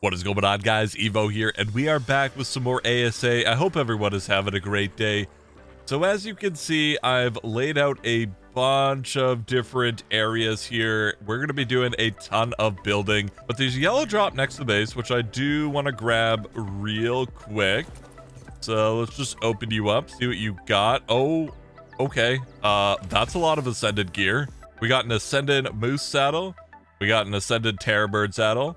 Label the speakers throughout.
Speaker 1: What is going on, guys? Evo here, and we are back with some more ASA. I hope everyone is having a great day. So as you can see, I've laid out a bunch of different areas here. We're going to be doing a ton of building, but there's a yellow drop next to the base, which I do want to grab real quick. So let's just open you up, see what you got. Oh, okay. That's a lot of Ascended gear. We got an Ascended Moose saddle. We got an Ascended Terrorbird saddle.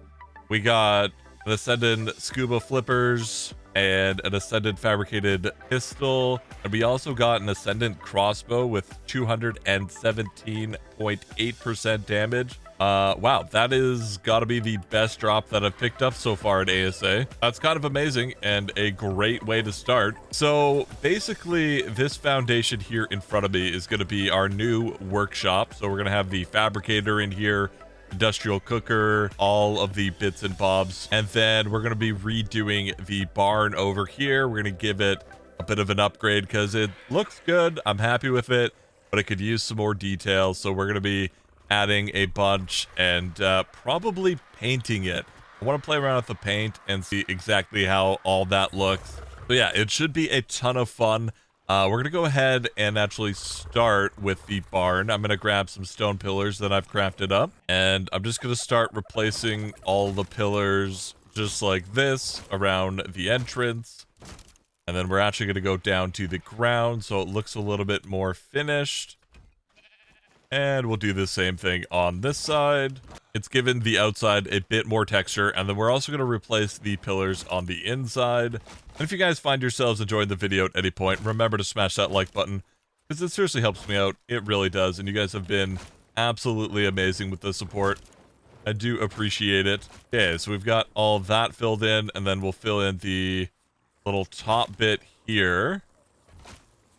Speaker 1: We got an Ascended Scuba Flippers and an Ascended Fabricated Pistol. And we also got an Ascendant Crossbow with 217.8% damage. Wow, that is gotta be the best drop that I've picked up so far at ASA. That's kind of amazing and a great way to start. So basically, this foundation here in front of me is gonna be our new workshop. So we're gonna have the fabricator in here, industrial cooker, all of the bits and bobs, and then we're going to be redoing the barn over here. We're going to give it a bit of an upgrade because it looks good. I'm happy with it, but it could use some more details, so we're going to be adding a bunch and probably painting it. I want to play around with the paint and see exactly how all that looks. So yeah, it should be a ton of fun. We're going to go ahead and actually start with the barn. I'm going to grab some stone pillars that I've crafted up, and I'm just going to start replacing all the pillars just like this around the entrance. And then we're actually going to go down to the ground so it looks a little bit more finished. And we'll do the same thing on this side. It's given the outside a bit more texture, and then we're also going to replace the pillars on the inside. And if you guys find yourselves enjoying the video at any point, remember to smash that like button, because it seriously helps me out. It really does, and you guys have been absolutely amazing with the support. I do appreciate it. Okay, so we've got all that filled in, and then we'll fill in the little top bit here,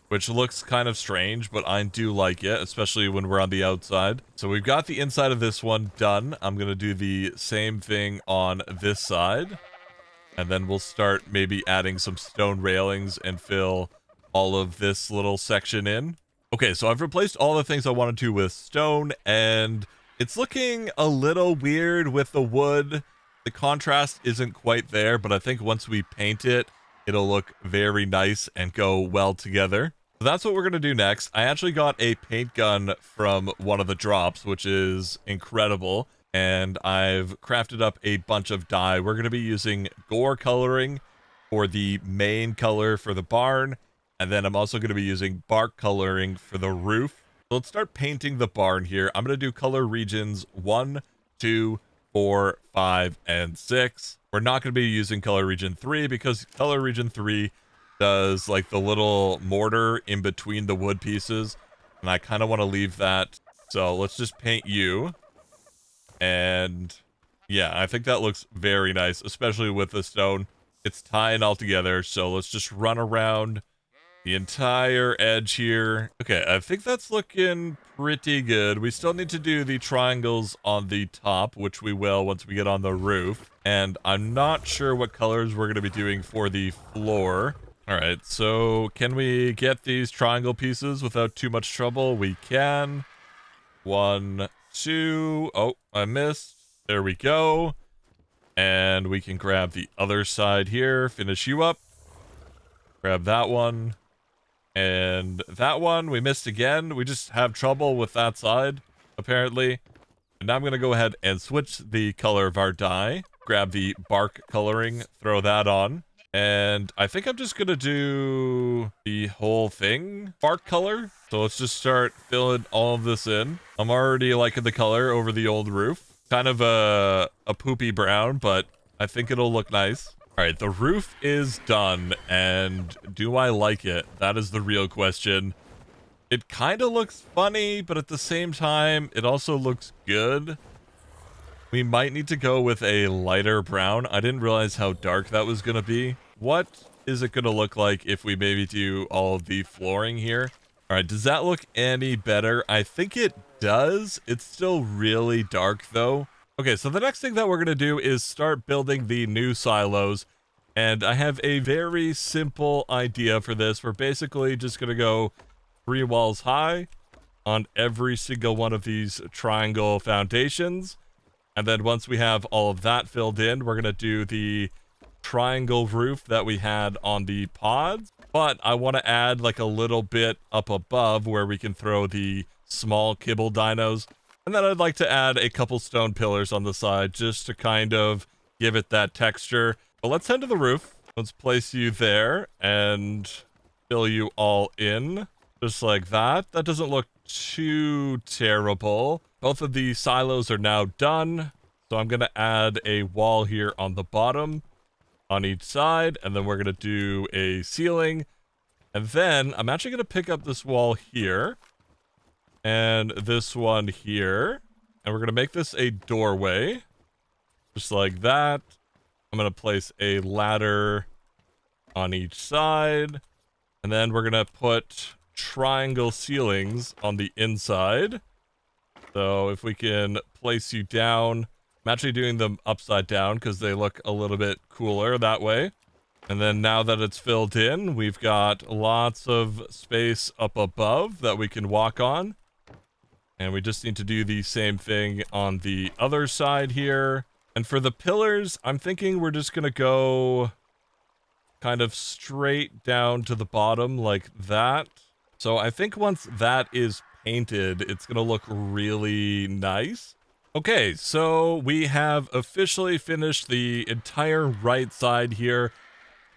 Speaker 1: which looks kind of strange, but I do like it, especially when we're on the outside. So we've got the inside of this one done. I'm going to do the same thing on this side. And then we'll start maybe adding some stone railings and fill all of this little section in. Okay, so I've replaced all the things I wanted to with stone, and it's looking a little weird with the wood. The contrast isn't quite there, but I think once we paint it, it'll look very nice and go well together. So that's what we're going to do next. I actually got a paint gun from one of the drops, which is incredible. And I've crafted up a bunch of dye. We're going to be using gore coloring for the main color for the barn. And then I'm also going to be using bark coloring for the roof. So let's start painting the barn here. I'm going to do color regions 1, 2, 4, 5, and 6. We're not going to be using color region 3 because color region 3 does like the little mortar in between the wood pieces, and I kind of want to leave that. So let's just paint you. And yeah, I think that looks very nice, especially with the stone. It's tying all together. So let's just run around the entire edge here. Okay, I think that's looking pretty good. We still need to do the triangles on the top, which we will once we get on the roof. And I'm not sure what colors we're going to be doing for the floor. All right, so can we get these triangle pieces without too much trouble? We can. 1, 2. Oh, I missed. There we go. And we can grab the other side here. Finish you up. Grab that one. And that one, we missed again. We just have trouble with that side, apparently. And now I'm going to go ahead and switch the color of our dye. Grab the bark coloring, throw that on. And I think I'm just going to do the whole thing bark color. So let's just start filling all of this in. I'm already liking the color over the old roof. Kind of a poopy brown, but I think it'll look nice. All right, the roof is done, and do I like it? That is the real question. It kind of looks funny, but at the same time, it also looks good. We might need to go with a lighter brown. I didn't realize how dark that was going to be. What is it going to look like if we maybe do all of the flooring here? All right, does that look any better? I think it does. It's still really dark, though. Okay, so the next thing that we're going to do is start building the new silos. And I have a very simple idea for this. We're basically just going to go 3 walls high on every single one of these triangle foundations. And then once we have all of that filled in, we're going to do the triangle roof that we had on the pods. But I want to add like a little bit up above where we can throw the small kibble dinos. And then I'd like to add a couple stone pillars on the side just to kind of give it that texture. But let's head to the roof. Let's place you there and fill you all in. Just like that. That doesn't look too terrible. Both of the silos are now done. So I'm going to add a wall here on the bottom on each side. And then we're going to do a ceiling. And then I'm actually going to pick up this wall here. And this one here. And we're going to make this a doorway. Just like that. I'm going to place a ladder on each side. And then we're going to put triangle ceilings on the inside. So if we can place you down. I'm actually doing them upside down because they look a little bit cooler that way. And then now that it's filled in, we've got lots of space up above that we can walk on. And we just need to do the same thing on the other side here. And for the pillars, I'm thinking we're just going to go kind of straight down to the bottom like that. So I think once that is painted, it's going to look really nice. Okay, so we have officially finished the entire right side here.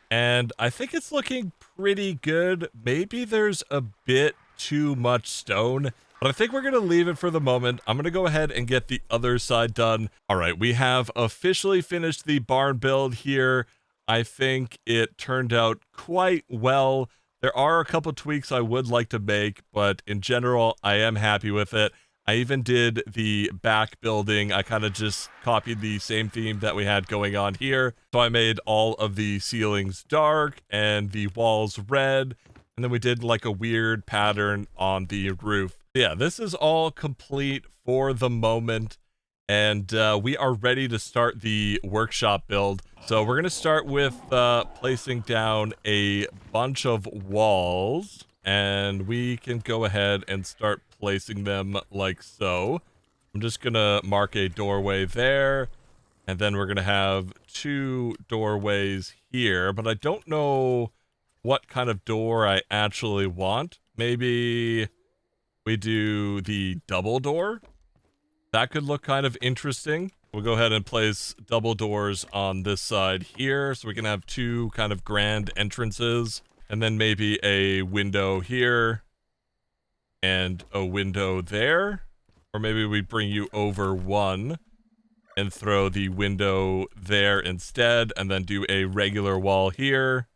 Speaker 1: And I think it's looking pretty good. Maybe there's a bit too much stone. But I think we're going to leave it for the moment. I'm going to go ahead and get the other side done. All right, we have officially finished the barn build here. I think it turned out quite well. There are a couple tweaks I would like to make, but in general, I am happy with it. I even did the back building. I kind of just copied the same theme that we had going on here. So I made all of the ceilings dark and the walls red. And then we did like a weird pattern on the roof. Yeah, this is all complete for the moment. And we are ready to start the workshop build. So we're going to start with placing down a bunch of walls. And we can go ahead and start placing them like so. I'm just going to mark a doorway there. And then we're going to have 2 doorways here. But I don't know what kind of door I actually want. Maybe we do the double door. That could look kind of interesting. We'll go ahead and place double doors on this side here so we can have 2 kind of grand entrances. And then maybe a window here and a window there. Or maybe we bring you over one and throw the window there instead and then do a regular wall here.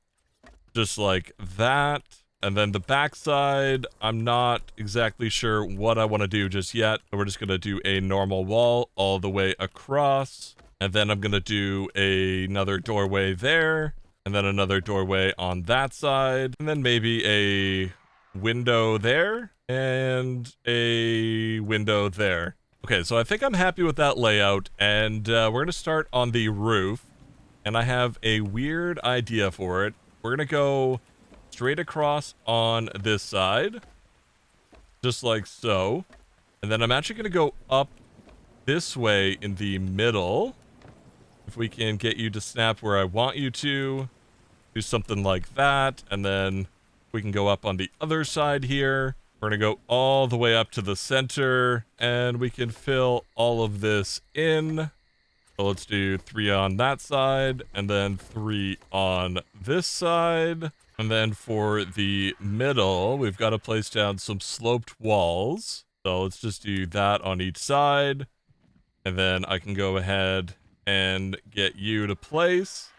Speaker 1: Just like that. And then the backside, I'm not exactly sure what I want to do just yet. We're just going to do a normal wall all the way across. And then I'm going to do another doorway there. And then another doorway on that side. And then maybe a window there. And a window there. Okay, so I think I'm happy with that layout. And we're going to start on the roof. And I have a weird idea for it. We're going to go straight across on this side. Just like so. And then I'm actually going to go up this way in the middle. If we can get you to snap where I want you to. Do something like that. And then we can go up on the other side here. We're going to go all the way up to the center. And we can fill all of this in. So let's do 3 on that side. And then 3 on this side. And then for the middle, we've got to place down some sloped walls. So let's just do that on each side. And then I can go ahead and get you to place.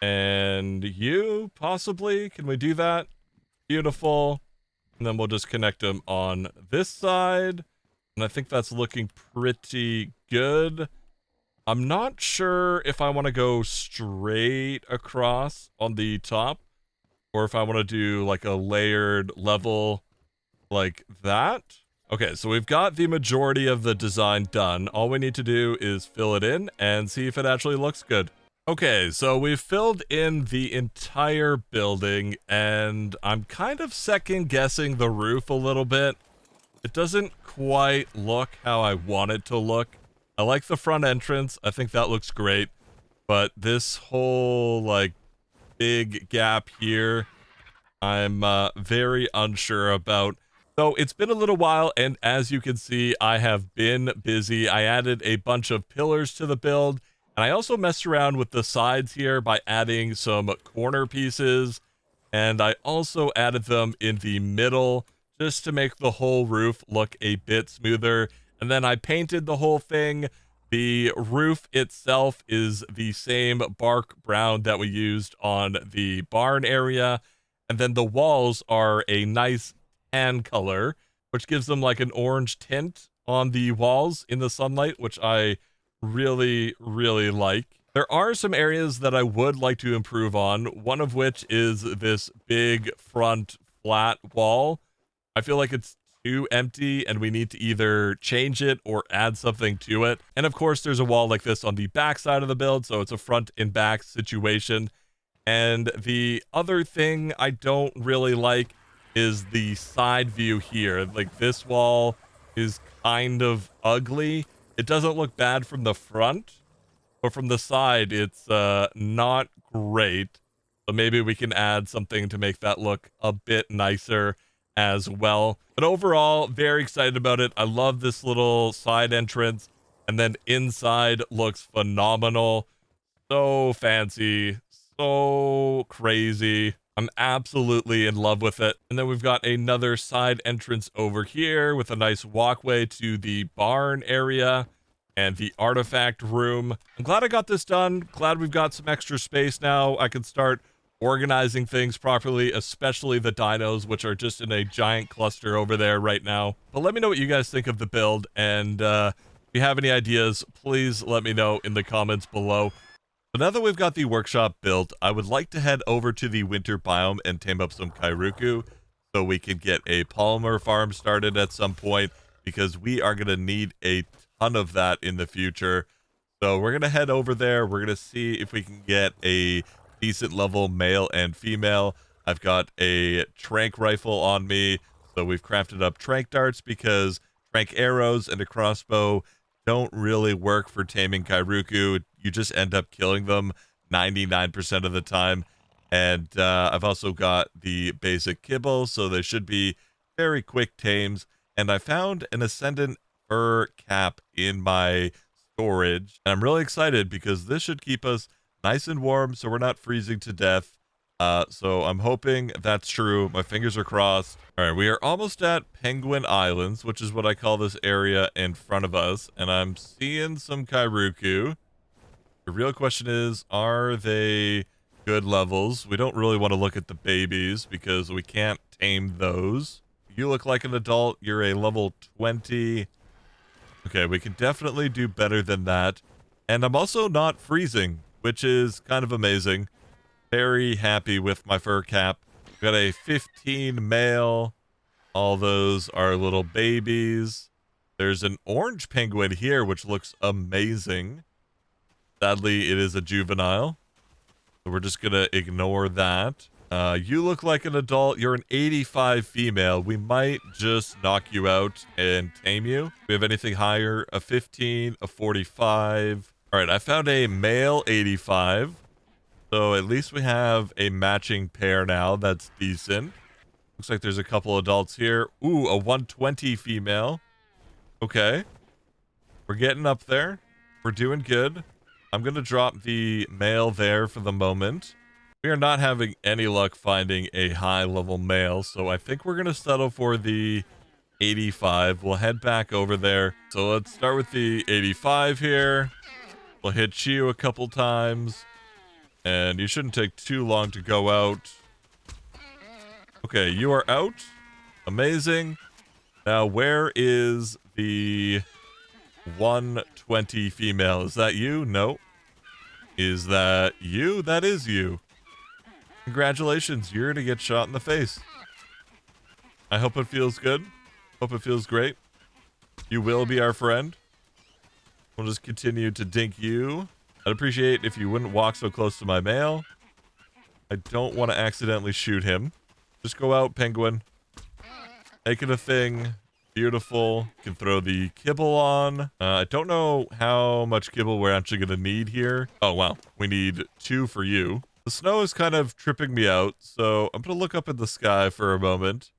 Speaker 1: And you, possibly. Can we do that? Beautiful. And then we'll just connect them on this side. And I think that's looking pretty good. I'm not sure if I want to go straight across on the top. Or if I want to do like a layered level like that. Okay, so we've got the majority of the design done. All we need to do is fill it in and see if it actually looks good. Okay, so we've filled in the entire building, and I'm kind of second guessing the roof a little bit. It doesn't quite look how I want it to look. I like the front entrance. I think that looks great. But this whole, like, big gap here, I'm very unsure about. So it's been a little while, and as you can see, I have been busy. I added a bunch of pillars to the build, and I also messed around with the sides here by adding some corner pieces, and I also added them in the middle just to make the whole roof look a bit smoother. And then I painted the whole thing. The roof itself is the same bark brown that we used on the barn area. And then the walls are a nice tan color, which gives them like an orange tint on the walls in the sunlight, which I really, really like. There are some areas that I would like to improve on, one of which is this big front flat wall. I feel like it's too empty and we need to either change it or add something to it. And of course, there's a wall like this on the back side of the build, so it's a front and back situation. And the other thing I don't really like is the side view here. Like, this wall is kind of ugly. It doesn't look bad from the front, but from the side, it's not great. So maybe we can add something to make that look a bit nicer as well. But overall, very excited about it. I love this little side entrance. And then inside looks phenomenal. So fancy. So crazy. I'm absolutely in love with it. And then we've got another side entrance over here with a nice walkway to the barn area and the artifact room. I'm glad I got this done. Glad we've got some extra space now. I can start organizing things properly, especially the dinos, which are just in a giant cluster over there right now. But let me know what you guys think of the build, and if you have any ideas, please let me know in the comments below. So now that we've got the workshop built, I would like to head over to the winter biome and tame up some Kairuku so we can get a polymer farm started at some point, because we are going to need a ton of that in the future. So we're going to head over there. We're going to see if we can get a decent level male and female. I've got a trank rifle on me, so we've crafted up trank darts because trank arrows and a crossbow don't really work for taming Kairuku. You just end up killing them 99% of the time. And I've also got the basic kibble, so they should be very quick tames. And I found an ascendant fur cap in my storage, and I'm really excited because this should keep us nice and warm so we're not freezing to death. So I'm hoping that's true. My fingers are crossed. All right, we are almost at Penguin Islands, which is what I call this area in front of us, and I'm seeing some Kairuku. The real question is, are they good levels? We don't really want to look at the babies because we can't tame those. You look like an adult. You're a level 20. Okay, we can definitely do better than that. And I'm also not freezing, which is kind of amazing. Very happy with my fur cap. Got a 15 male. All those are little babies. There's an orange penguin here, which looks amazing. Sadly, it is a juvenile, so we're just gonna ignore that. You look like an adult. You're an 85 female. We might just knock you out and tame you. Do we have anything higher? A 15, a 45. All right, I found a male 85. So at least we have a matching pair now. That's decent. Looks like there's a couple adults here. Ooh, a 120 female. Okay. We're getting up there. We're doing good. I'm going to drop the male there for the moment. We are not having any luck finding a high-level male, so I think we're going to settle for the 85. We'll head back over there. So let's start with the 85 here. We'll hit you a couple times. And you shouldn't take too long to go out. Okay, you are out. Amazing. Now, where is the 120 female? Is that you? No. Is that you? That is you. Congratulations, you're gonna get shot in the face. I hope it feels good. Hope it feels great. You will be our friend. We'll just continue to dink you. I'd appreciate if you wouldn't walk so close to my male. I don't want to accidentally shoot him. Just go out, penguin. Make it a thing. Beautiful. Can throw the kibble on. I don't know how much kibble we're actually going to need here. Oh, wow. We need 2 for you. The snow is kind of tripping me out, so I'm going to look up in the sky for a moment,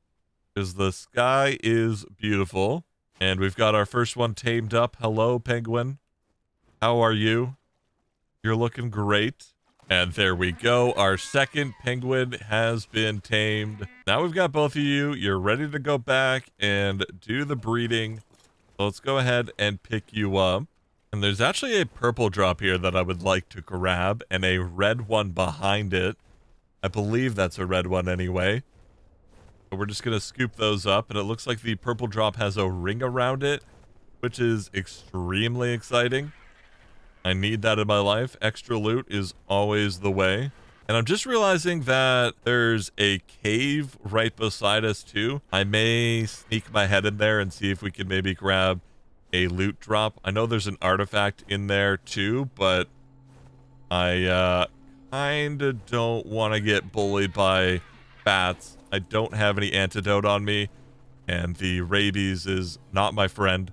Speaker 1: because the sky is beautiful. And we've got our first one tamed up. Hello, penguin. How are you? You're looking great. And there we go. Our second penguin has been tamed. Now we've got both of you. You're ready to go back and do the breeding. So let's go ahead and pick you up. And there's actually a purple drop here that I would like to grab, and a red one behind it. I believe that's a red one anyway. But we're just going to scoop those up, and it looks like the purple drop has a ring around it, which is extremely exciting. I need that in my life. Extra loot is always the way. And I'm just realizing that there's a cave right beside us too. I may sneak my head in there and see if we can maybe grab a loot drop. I know there's an artifact in there too, but I kind of don't want to get bullied by bats. I don't have any antidote on me, and the rabies is not my friend.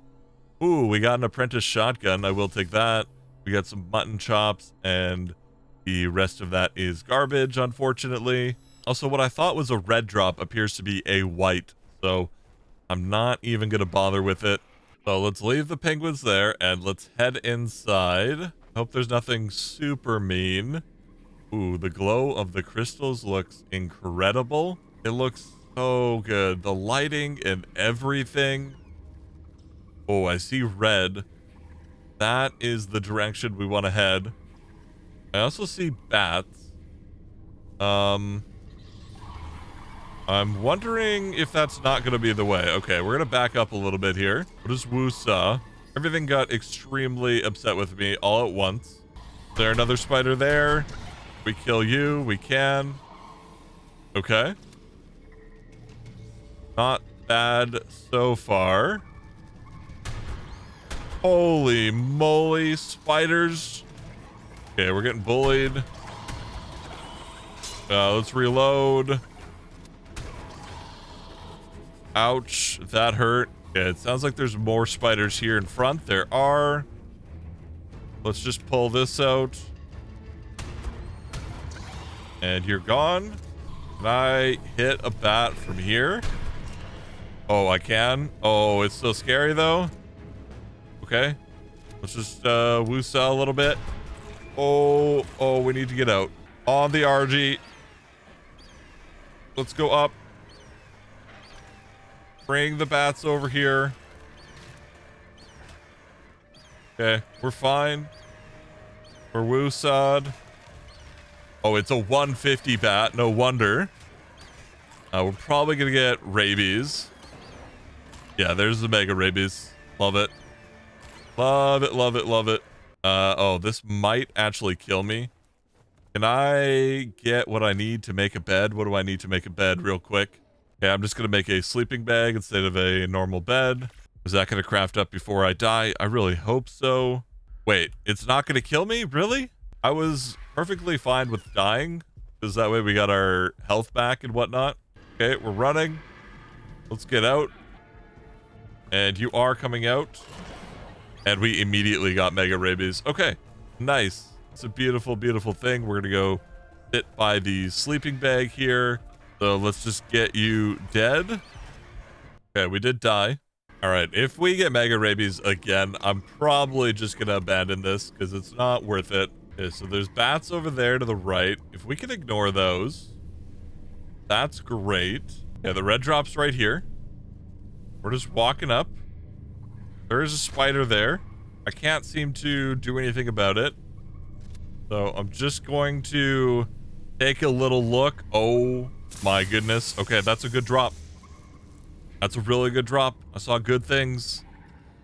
Speaker 1: Ooh, we got an apprentice shotgun. I will take that. We got some mutton chops, and the rest of that is garbage, unfortunately. Also, what I thought was a red drop appears to be a white, so I'm not even going to bother with it. So let's leave the penguins there, and let's head inside. Hope there's nothing super mean. Ooh, the glow of the crystals looks incredible. It looks so good. The lighting and everything. Oh, I see red. That is the direction we want to head. I also see bats. I'm wondering if that's not going to be the way. Okay, we're going to back up a little bit here. What is Woosa? Everything got extremely upset with me all at once. Is there another spider there? We kill you. We can. Okay. Not bad so far. Holy moly, spiders. Okay, we're getting bullied. Let's reload. Ouch, that hurt. Okay, it sounds like there's more spiders here in front. There are. Let's just pull this out. And you're gone. Can I hit a bat from here? Oh, I can. Oh, it's so scary though. Okay. Let's just woo-saw a little bit. Oh, we need to get out. On the RG. Let's go up. Bring the bats over here. Okay, we're fine. We're woo-sawed. Oh, it's a 150 bat. No wonder. We're probably gonna get rabies. Yeah, there's the mega rabies. Love it. Love it, love it, love it. Oh, this might actually kill me. Can I get what I need to make a bed? What do I need to make a bed real quick? Okay, I'm just going to make a sleeping bag instead of a normal bed. Is that going to craft up before I die? I really hope so. Wait, it's not going to kill me? Really? I was perfectly fine with dying, because that way we got our health back and whatnot. Okay, we're running. Let's get out. And you are coming out. And we immediately got mega rabies. Okay, nice. It's a beautiful, beautiful thing. We're going to go sit by the sleeping bag here. So let's just get you dead. Okay, we did die. All right, if we get mega rabies again, I'm probably just going to abandon this because it's not worth it. Okay, so there's bats over there to the right. If we can ignore those, that's great. Yeah, the red drop's right here. We're just walking up. There is a spider there. I can't seem to do anything about it. So I'm just going to take a little look. Oh my goodness. Okay, that's a good drop. That's a really good drop. I saw good things.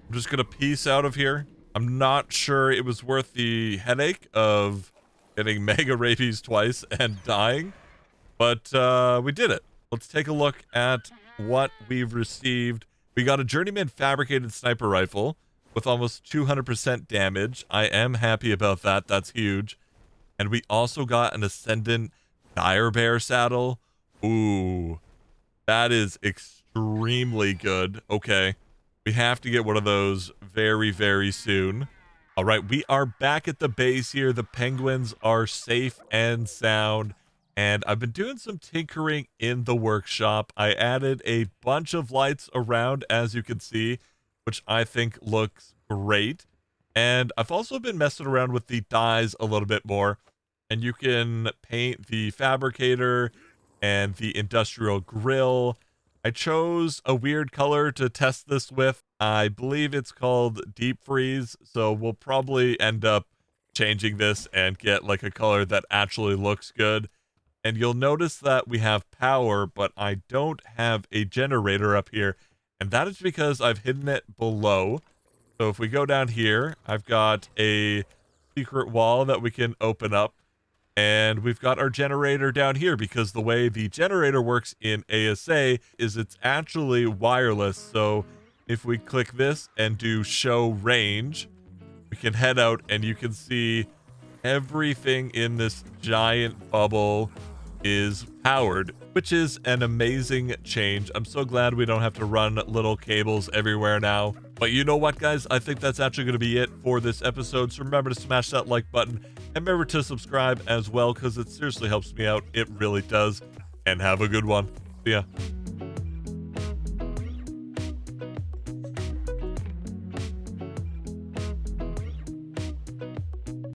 Speaker 1: I'm just going to peace out of here. I'm not sure it was worth the headache of getting mega rabies twice and dying. But we did it. Let's take a look at what we've received. We got a Journeyman fabricated sniper rifle with almost 200% damage. I am happy about that. That's huge. And we also got an Ascendant Dire Bear saddle. Ooh, that is extremely extremely good. Okay. We have to get one of those very, very soon. All right, we are back at the base here. The penguins are safe and sound. And I've been doing some tinkering in the workshop. I added a bunch of lights around, as you can see, which I think looks great. And I've also been messing around with the dyes a little bit more. And you can paint the fabricator and the industrial grill. I chose a weird color to test this with. I believe it's called Deep Freeze, so we'll probably end up changing this and get like a color that actually looks good. And you'll notice that we have power, but I don't have a generator up here. And that is because I've hidden it below. So if we go down here, I've got a secret wall that we can open up. And we've got our generator down here because the way the generator works in ASA is it's actually wireless. So if we click this and do show range, we can head out and you can see everything in this giant bubble is powered, which is an amazing change. I'm so glad we don't have to run little cables everywhere now. But you know what, guys? I think that's actually going to be it for this episode. So remember to smash that like button and remember to subscribe as well because it seriously helps me out. It really does. And have a good one. See ya.